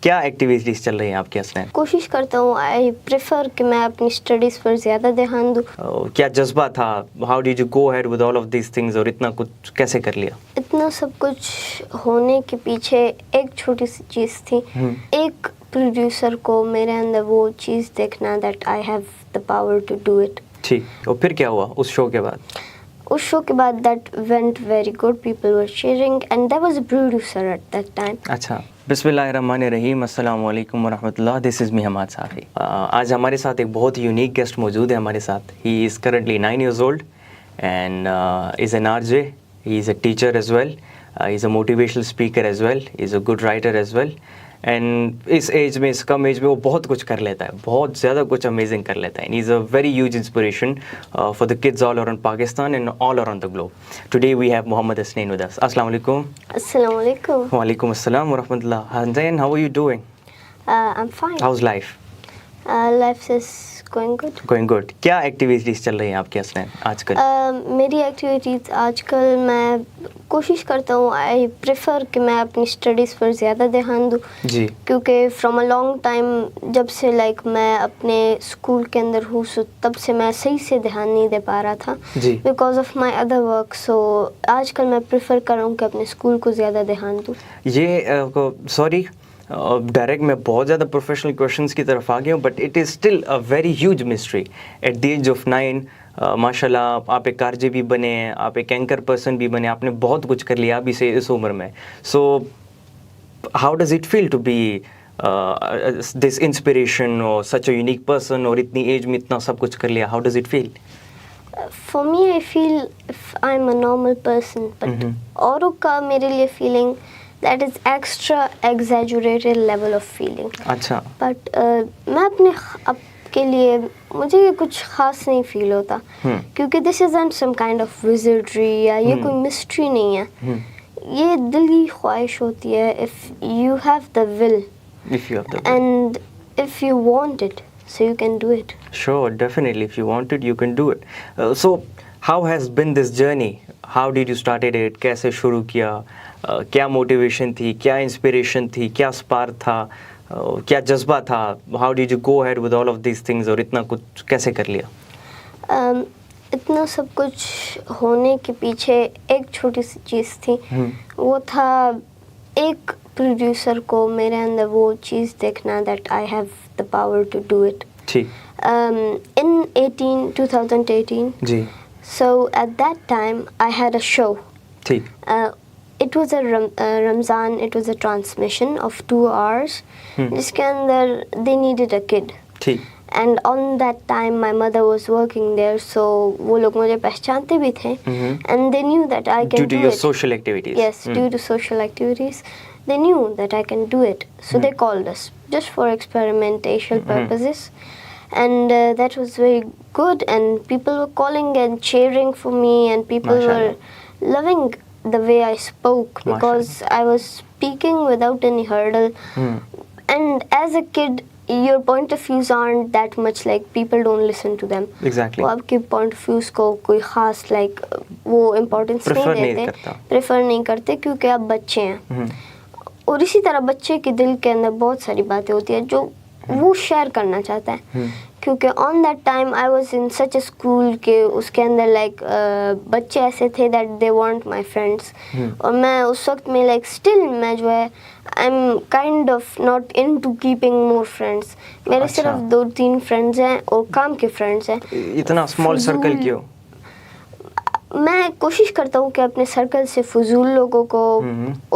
क्या एक्टिविटीज़ चल रही हैं आपके हसनैन? कोशिश करता हूँ, आई प्रेफर कि मैं अपनी स्टडीज़ पर ज़्यादा ध्यान दूँ। क्या जज्बा था? How did you go ahead with all of these things और इतना कुछ कैसे कर लिया? इतना सब कुछ होने के पीछे एक छोटी सी चीज़ थी। एक प्रोड्यूसर को मेरे अंदर वो चीज़ देखना that I have the power to do it. ठीक, और फिर क्या हुआ उस शो के बाद? उस शो के बाद that went very good, people were sharing and there was a producer at that time. अच्छा, बिस्मिल्लाहिर्रहमानिर्रहीम, अस्सलामुअलैकुम वरहमतुल्लाह। This is me Hammad Safi. आज हमारे साथ एक बहुत यूनिक गेस्ट मौजूद है हमारे साथ। He is currently 9 years old and is an RJ. He is a teacher as well. He is a motivational speaker as well. He is a good writer as well. And इस as में, इस कम as में वो बहुत कुछ कर लेता है, बहुत ज़्यादा कुछ अमेजिंग कर लेता है। And he is a very huge inspiration for the kids all around Pakistan and all around the globe. Today we have Mohammad Hasnain with us. अस्सलाम वालेकुम। अस्सलाम वालेकुम। वालेकुम अस्सलाम व रहमतुल्लाह। Hasnain, how are you doing? I am fine. How is life? Life is going good. Going good. क्या activities चल रही हैं आपके हसनैन आजकल? मेरी एक्टिविटीज़ आजकल, मैं कोशिश करता हूँ, आई प्रेफर कि मैं अपनी स्टडीज़ पर ज़्यादा ध्यान दूँ जी। क्योंकि फ्रॉम अ लॉन्ग टाइम, जब से मैं अपने स्कूल के अंदर हूँ, सो तब से मैं सही से ध्यान नहीं दे पा रहा था because of my other work. So आजकल मैं प्रेफर कर रहा हूँ कि अपने स्कूल को ज़्यादा ध्यान दूँ। ये सॉरी, डायरेक्ट मैं बहुत ज़्यादा प्रोफेशनल क्वेश्चंस की तरफ आ गया हूँ, but it is still a very huge mystery. At the age of 9 माशाल्लाह आप एक आरजे भी बने हैं, आप एक एंकर पर्सन भी बने, आपने बहुत कुछ कर लिया अभी से इस उम्र में। So how does it feel to be this inspiration और सच अ यूनिक पर्सन, और इतनी एज में इतना सब कुछ कर लिया? How does it feel? For me, I feel if I am a normal person, but औरों का मेरे लिए feeling that is extra exaggerated level of feeling. अच्छा। But मैं अपने अब के लिए मुझे ये कुछ खास नहीं फील होता क्योंकि this isn't some kind of wizardry या ये कोई mystery नहीं है। ये दिल की ख्वाहिश होती है, if you have the will, and if you want it, so you can do it. Sure, definitely. If you want it, you can do it. So how has been this journey? How did you started it? कैसे शुरू किया? क्या motivation थी, क्या inspiration थी, क्या spark था, क्या जज्बा था? How did you go ahead with all of these things और इतना कुछ कैसे कर लिया? इतना सब कुछ होने के पीछे एक छोटी सी चीज़ थी। वो था एक प्रोड्यूसर को मेरे अंदर वो चीज़ देखना that I have the power to do it. ठीक। In 2018 ji. so at that time I had a show. ठीक। It was a Ramzan, it was a transmission of 2 hours जिसके अंदर they needed a kid. ठीक। And on that time my mother was working there, so वो लोग मुझे पहचानते भी थे and they knew that I can do it. Due to your social activities. Yes, due to social activities, they knew that I can do it. So they called us just for experimental purposes. And that was very good, and people were calling and cheering for me, and people were loving the way I spoke because I was speaking without any hurdle. And as a kid, your point of views aren't that much, like people don't listen to them. Exactly. वो आपके point of views को कोई खास वो importance नहीं देते, prefer नहीं करते क्योंकि आप बच्चे हैं। और इसी तरह बच्चे के दिल के अंदर बहुत सारी बातें होती हैं जो वो शेयर करना चाहता है क्योंकि on that time I was in such a school के उसके अंदर बच्चे ऐसे थे that they want my friends, और मैं उस वक्त में स्टिल मैं जो है I am kind of not into keeping more friends. मेरे सिर्फ 2-3 फ्रेंड्स हैं और काम के फ्रेंड्स हैं। इतना स्मॉल सर्कल क्यों? मैं कोशिश करता हूँ कि अपने सर्कल से फजूल लोगों को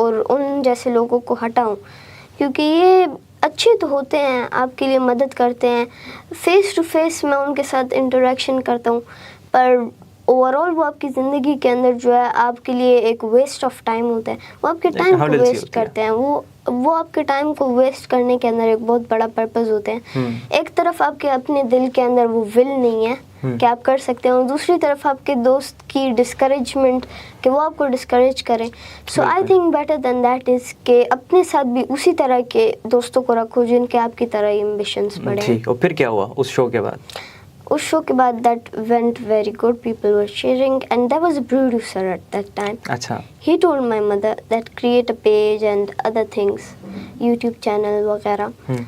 और उन जैसे लोगों को हटाऊँ क्योंकि ये अच्छे तो होते हैं, आपके लिए मदद करते हैं, फेस टू फेस मैं उनके साथ इंटरेक्शन करता हूँ, पर ओवरऑल वो आपकी ज़िंदगी के अंदर जो है आपके लिए एक वेस्ट ऑफ टाइम होता है। वो आपके टाइम को वेस्ट करते हैं, वो आपके टाइम को वेस्ट करने के अंदर एक बहुत बड़ा पर्पस होते हैं। एक तरफ आपके अपने दिल के अंदर वो विल नहीं है कि आप कर सकते हैं, और दूसरी तरफ आपके दोस्त की डिस्करेजमेंट कि वो आपको डिस्करेज करें। So I think better than that is कि अपने साथ भी उसी तरह के दोस्तों को रखो जिनके आपकी तरह एम्बिशंस बड़े हैं। ठीक। और फिर क्या हुआ उस शो के बाद? उस शो के बाद that went very good, people were sharing and there was a producer at that time. अच्छा. He told my mother that create a page and other things, YouTube channel वगैरह.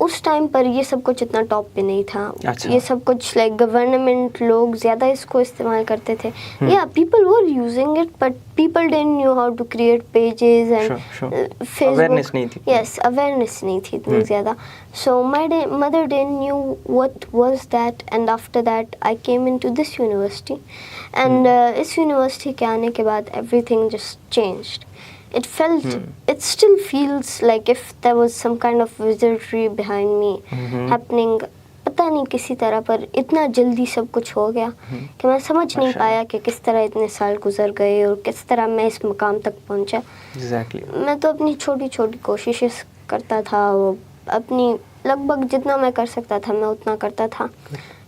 उस टाइम पर ये सब कुछ इतना टॉप पे नहीं था. अच्छा. ये सब कुछ लाइक गवर्नमेंट लोग ज़्यादा इसको इस्तेमाल करते थे. या people were using it but people didn't knew how to create pages and Facebook. Awareness नहीं थी. यस, अवेयरनेस नहीं थी इतनी ज़्यादा. So my mother didn't knew what was that and after that I came into this university and इस university के आने के बाद everything just changed. It still feels like if there was some kind of wizardry behind me happening. पता नहीं किसी तरह पर इतना जल्दी सब कुछ हो गया कि मैं समझ नहीं पाया कि किस तरह इतने साल गुजर गए और किस तरह मैं इस मुकाम तक पहुंचा. Exactly. मैं तो अपनी छोटी छोटी कोशिशें करता था, वो अपनी लगभग जितना मैं कर सकता था मैं उतना करता था.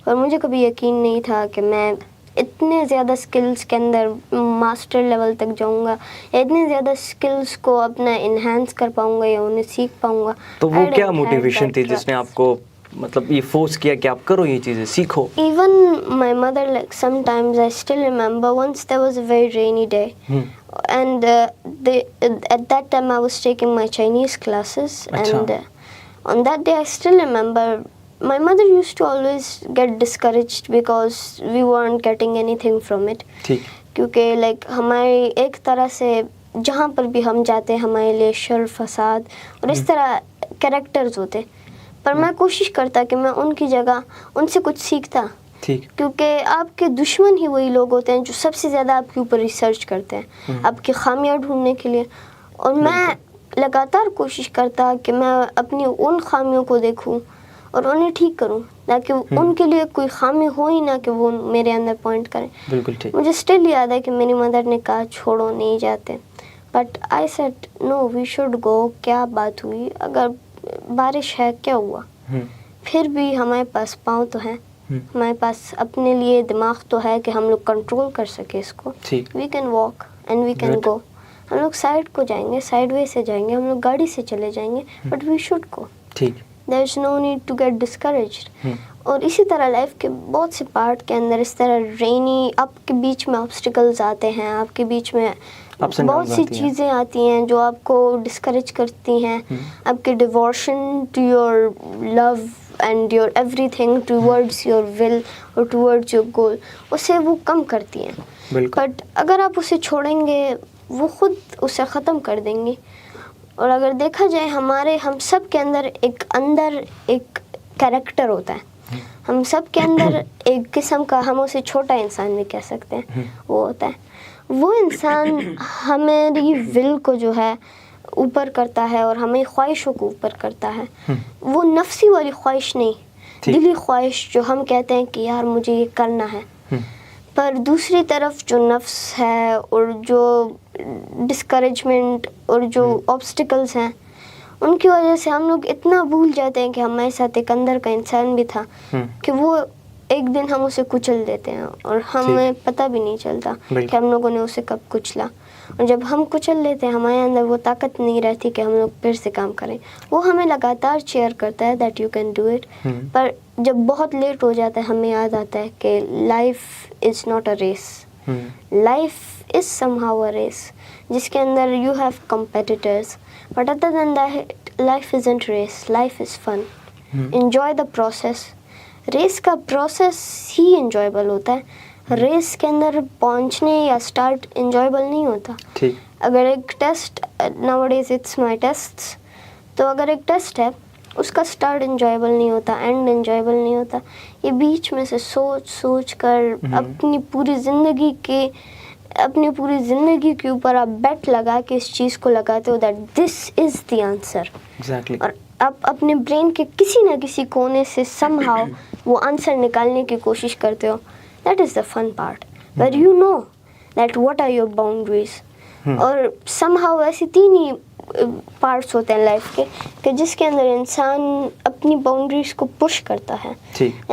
और मुझे कभी यकीन नहीं था कि मैं इतने ज़्यादा स्किल्स के अंदर मास्टर लेवल तक जाऊंगा, इतने ज़्यादा स्किल्स को अपना इन्हांस कर पाऊंगा या उन्हें सीख पाऊंगा. तो वो क्या मोटिवेशन थी जिसने आपको मतलब ये फोर्स किया कि आप करो ये चीज़ें, सीखो? Even my mother, like sometimes I still remember once there was a very rainy day and at that time I was taking my Chinese classes. Achha. And on that day I still remember my mother used to always get discouraged because we weren't getting anything from it. ठीक. क्योंकि like हमारी एक तरह से जहाँ पर भी हम जाते हमारे लिए शर फसाद और इस तरह कैरेक्टर्स होते, पर मैं कोशिश करता कि मैं उनकी जगह उनसे कुछ सीखता. ठीक. क्योंकि आपके दुश्मन ही वही लोग होते हैं जो सबसे ज़्यादा आपके ऊपर रिसर्च करते हैं आपकी खामियां ढूंढने के लिए. और मैं लगातार कोशिश करता कि मैं अपनी उन खामियों को देखूं और उन्हें ठीक करूं, ताकि उनके लिए कोई खामी हो ही ना कि वो मेरे अंदर पॉइंट करें. बिल्कुल ठीक. मुझे स्टिल याद है कि मेरी मदर ने कहा छोड़ो नहीं जाते, but I said no we should go. क्या बात हुई, अगर बारिश है क्या हुआ, फिर भी हमारे पास पाँव तो हैं, हमारे पास अपने लिए दिमाग तो है कि हम लोग कंट्रोल कर सके इसको. We can walk and we can go. हम लोग साइड को जाएंगे, साइड वे से जाएंगे, हम लोग गाड़ी से चले जाएंगे, बट वी शुड गो. ठीक. There is no need to get discouraged. और इसी तरह लाइफ के बहुत से पार्ट के अंदर इस तरह रेनी आपके बीच में ऑब्स्टिकल्स आते हैं, आपके बीच में बहुत सी चीज़ें आती हैं जो आपको डिस्करेज करती हैं. आपके devotion to your love and your everything towards your will और टूवर्ड्स योर गोल, उसे वो कम करती हैं. बट अगर आप उसे छोड़ेंगे वो खुद उसे ख़त्म कर देंगी. और अगर देखा जाए हम सब के अंदर एक कैरेक्टर होता है. हम सब के अंदर एक किस्म का, हम उसे छोटा इंसान भी कह सकते हैं, वो होता है. वो इंसान हमारी विल को जो है ऊपर करता है और हमें ख्वाहिशों को ऊपर करता है. वो नफ्सी वाली ख्वाहिश नहीं, दिली ख्वाहिश जो हम कहते हैं कि यार मुझे ये करना है. पर दूसरी तरफ जो नफ्स है और जो डिस्करेजमेंट और जो ऑब्स्टिकल्स हैं, उनकी वजह से हम लोग इतना भूल जाते हैं कि हमारे साथ एक अंदर का इंसान भी था कि वो एक दिन हम उसे कुचल देते हैं और हमें पता भी नहीं चलता कि हम लोगों ने उसे कब कुचला. और जब हम कुचल लेते हैं हमारे अंदर वो ताकत नहीं रहती कि हम लोग फिर से काम करें. वो हमें लगातार चेयर करता है that you can do it. पर जब बहुत लेट हो जाता है हमें याद आता है कि life is not a race. Life is somehow a race जिसके अंदर you have competitors, but other than that life isn't race, life is fun. Enjoy the process. Race का प्रोसेस ही एंजॉयबल होता है. रेस के अंदर पहुंचने या स्टार्ट एंजॉयबल नहीं होता. ठीक. अगर एक test, nowadays it's my tests, तो अगर एक टेस्ट है उसका स्टार्ट एंजॉयबल नहीं होता, एंड एंजॉयबल नहीं होता. ये बीच में से सोच कर अपनी पूरी ज़िंदगी के ऊपर आप बेट लगा के इस चीज़ को लगाते हो that this is the answer. Exactly. और आप अपने ब्रेन के किसी ना किसी कोने से समहाउ वो आंसर निकालने की कोशिश करते हो. That is the fun part, where you know that what are your boundaries. और somehow ऐसी 3 ही पार्ट्स होते हैं लाइफ के कि जिसके अंदर इंसान अपनी बाउंड्रीज को पुश करता है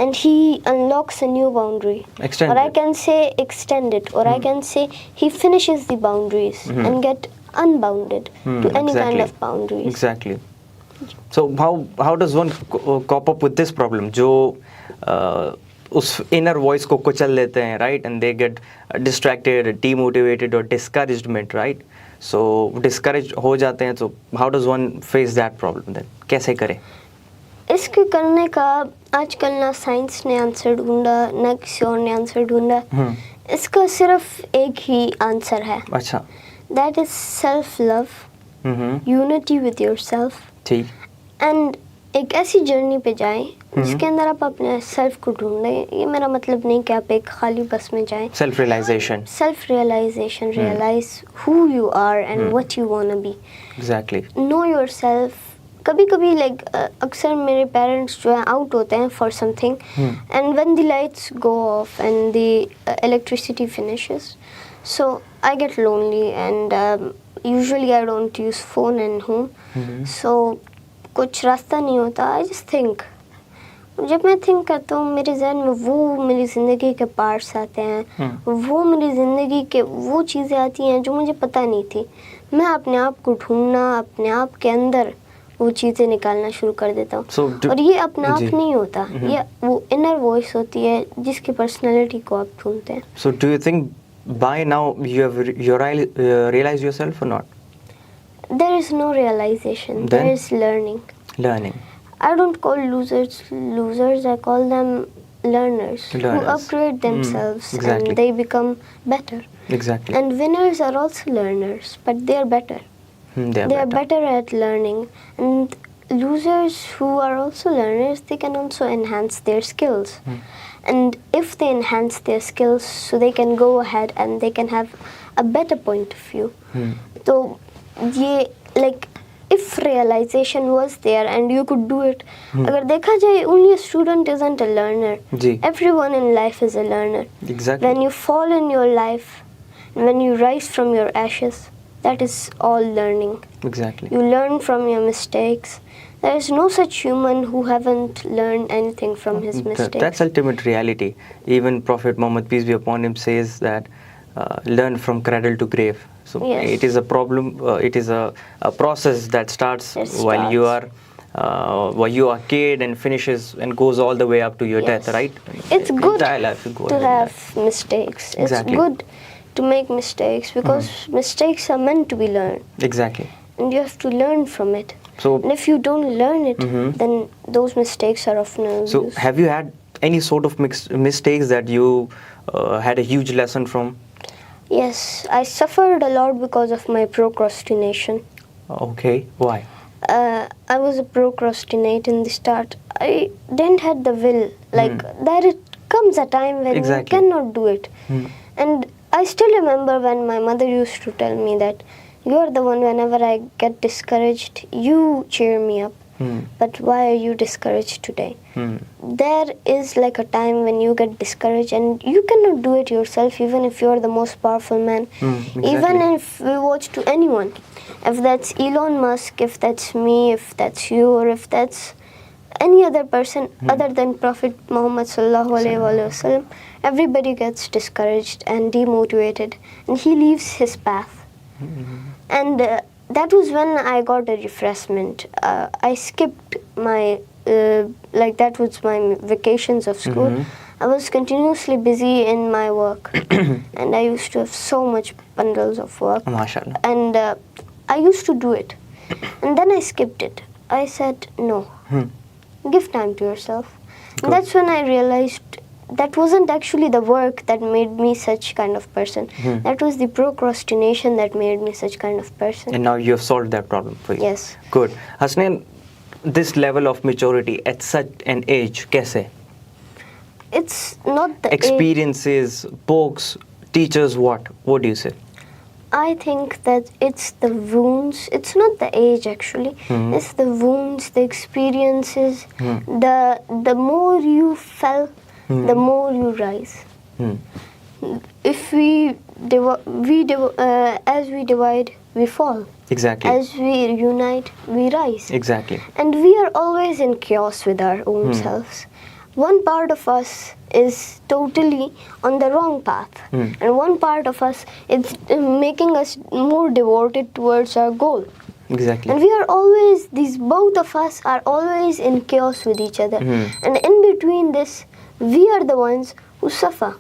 and he unlocks a new boundary. Or I can say extend it, or I can say he finishes the boundaries and get unbounded to any kind of boundaries. Exactly. So how does one cope up with this problem? जो उस inner voice को कुचल देते हैं, right, and they get distracted, demotivated और discouragement, right. So discourage हो जाते हैं, तो how does one face that problem then, कैसे करें? इसके करने का आजकल ना साइंस ने आंसर ढूंढा, ना किसी और ने आंसर ढूंढा. इसका सिर्फ एक ही आंसर है. अच्छा. That is self love, unity with yourself. ठीक. एंड एक ऐसी जर्नी पे जाएं जिसके अंदर आप अपने सेल्फ को ढूंढें. ये मेरा मतलब नहीं कि आप एक खाली बस में जाएं. Self realisation, realise who you are and what you want to be. Exactly. Know yourself. कभी कभी लाइक अक्सर मेरे पेरेंट्स जो है आउट होते हैं for something, and when the lights go off and the electricity finishes, so I get lonely and usually I don't use phone and home. So कुछ रास्ता नहीं होता. I just think. जब मैं थिंक करता हूँ मेरे जहन में वो मेरी ज़िंदगी के पार्ट्स आते हैं, वो मेरी ज़िंदगी के वो चीज़ें आती हैं जो मुझे पता नहीं थी. मैं अपने आप को ढूंढना, अपने आप के अंदर वो चीज़ें निकालना शुरू कर देता हूँ. और ये अपना आप नहीं होता, ये वो इनर वॉइस होती है जिसकी पर्सनैलिटी को आप ढूंढते हैं. So do you think by now you have realised yourself और not? There is no realization. Then? There is learning. Learning. I don't call losers. I call them learners. Who upgrade themselves exactly. and they become better. Exactly. And winners are also learners, but they are better. They are better at learning. And losers who are also learners, they can also enhance their skills. And if they enhance their skills, so they can go ahead and they can have a better point of view. So ये like if realization was there and you could do it. अगर देखा जाए only a student isn't a learner. Ji. Everyone in life is a learner. Exactly. When you fall in your life, when you rise from your ashes, that is all learning. Exactly. You learn from your mistakes. There is no such human who haven't learned anything from his mistakes. That's ultimate reality. Even Prophet Muhammad, peace be upon him, says that learn from cradle to grave. So Yes. it is a problem. It is a process that starts while you are a kid and finishes and goes all the way up to your death, right? It's good Entire life you go to ahead in have that. mistakes. Exactly. It's good to make mistakes because mistakes are meant to be learned, Exactly. and you have to learn from it. So And if you don't learn it, then those mistakes are of no so use. have you had any sort of mistakes that you had a huge lesson from? Yes, I suffered a lot because of my procrastination. Okay, why? I was a procrastinator in the start. I didn't have the will. Like there it comes a time when you cannot do it. And I still remember when my mother used to tell me that you are the one, whenever I get discouraged, you cheer me up. But why are you discouraged today? There is like a time when you get discouraged and you cannot do it yourself, even if you are the most powerful man. Exactly. Even if we watch to anyone, if that's Elon Musk, if that's me, if that's you, or if that's any other person other than Prophet Muhammad sallallahu alaihi wasallam, everybody gets discouraged and demotivated, and he leaves his path. And that was when I got a refreshment. I skipped my, that was my vacations of school. I was continuously busy in my work. And I used to have so much bundles of work. MashaAllah. And I used to do it. And then I skipped it. I said, no, give time to yourself. And that's when I realized that wasn't actually the work that made me such kind of person. That was the procrastination that made me such kind of person. And now you have solved that problem for you. Yes. Good. Hasnain, this level of maturity at such an age, kaise? It's not the Experiences, books, teachers, what? What do you say? I think that it's the wounds. It's not the age actually. It's the wounds, the experiences. The more you fell, the more you rise. If as we divide, we fall. Exactly. As we unite, we rise. Exactly. And we are always in chaos with our own selves. One part of us is totally on the wrong path, and one part of us is making us more devoted towards our goal. Exactly. And we are always, both of us are always in chaos with each other. And in between this, we are the ones who suffer.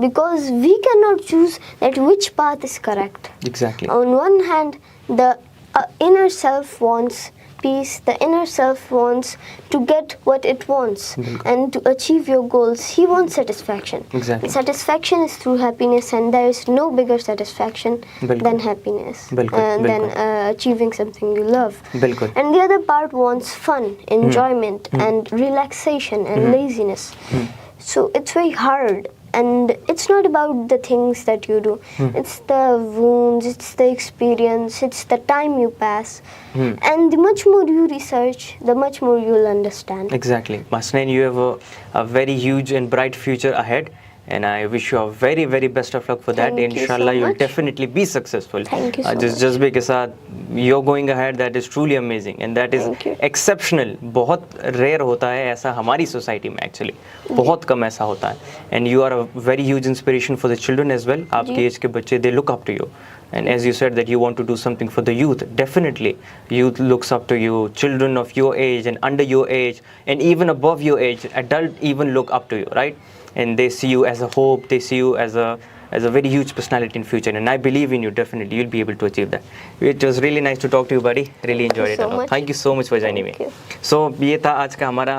Because we cannot choose that which path is correct. Exactly. On one hand, the inner self wants peace, the inner self wants to get what it wants and to achieve your goals. He wants satisfaction. Exactly. Satisfaction is through happiness, and there is no bigger satisfaction than happiness, than achieving something you love. And the other part wants fun, enjoyment, and relaxation and laziness. So it's very hard. And it's not about the things that you do. It's the wounds, it's the experience, it's the time you pass. And the much more you research, the much more you'll understand. Exactly. Hasnain, you have a very huge and bright future ahead. And I wish you a very, very best of luck for that. Inshallah, you'll definitely be successful. Thank you so much. Jazbe ke saath, you're going ahead, that is truly amazing. And that is exceptional. बहुत rare होता है ऐसा हमारी society में actually. बहुत कम ऐसा होता है. And you are a very huge inspiration for the children as well. आपके age के बच्चे, they look up to you. And as you said that you want to do something for the youth, definitely youth looks up to you. Children of your age and under your age and even above your age, adult even look up to you, right? And they see you as a hope, they see you as a very huge personality in future, and I believe in you. Definitely you'll be able to achieve that. It was really nice to talk to you, buddy. Really enjoyed it a lot. Thank you so much for joining me. So ये था आज का हमारा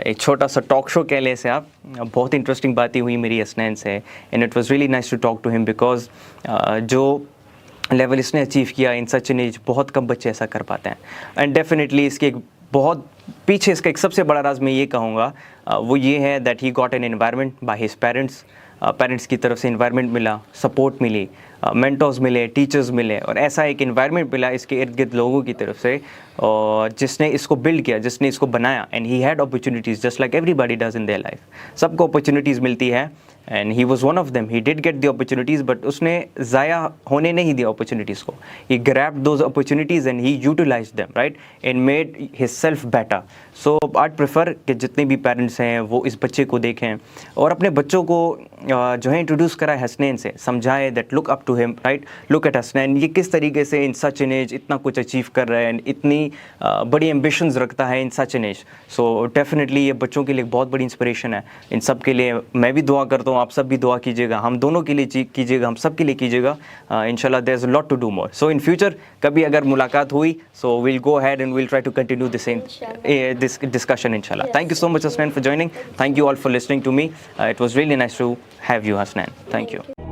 एक छोटा सा talk show कह लें इसे आप. बहुत इंटरेस्टिंग बातें हुई मेरी हसनैन से, and it was really nice to talk to him because जो लेवल इसने अचीव किया इन सच एन एज बहुत कम बच्चे ऐसा कर पाते हैं. एंड डेफिनेटली इसके बहुत पीछे इसका एक सबसे बड़ा राज मैं ये कहूँगा वो ये है that he got an environment by his parents. Parents की तरफ से इन्वायरमेंट मिला, सपोर्ट मिली, मेंटर्स मिले, टीचर्स मिले, और ऐसा एक इन्वायरमेंट मिला इसके इर्द गिर्द लोगों की तरफ से और जिसने इसको बिल्ड किया, जिसने इसको बनाया. And he had opportunities just like everybody does in their life. सबको अपॉर्चुनिटीज़ मिलती है and he was one of them. He did get the opportunities but उसने ज़ाया होने नहीं दिया अपॉर्चुनिटीज़ को. He grabbed those opportunities and he utilize them, right, and made his self better. So I prefer कि जितने भी पेरेंट्स हैं वो इस बच्चे को देखें और अपने बच्चों को जो है इंट्रोड्यूस कराए हसनैन से, समझाए that look up to him, right, look at Hasnain. ये किस तरीके से इन सच एन एज इतना कुछ अचीव कर रहा है एंड इतनी बड़ी एम्बिशंस रखता है in such an age. So definitely ये बच्चों के लिए बहुत बड़ी इंस्पिरेशन है. इन सब के लिए मैं भी दुआ करता हूँ, आप सब भी दुआ कीजिएगा, हम दोनों के लिए कीजिएगा, हम सब के लिए कीजिएगा. इंशाल्लाह there is a lot to do more. So in future कभी अगर मुलाकात हुई so will go ahead and will try to continue this discussion inshallah. Thank you so much Hasnain for joining. Thank you all for listening to me. It was really nice to have you Hasnain. Thank you.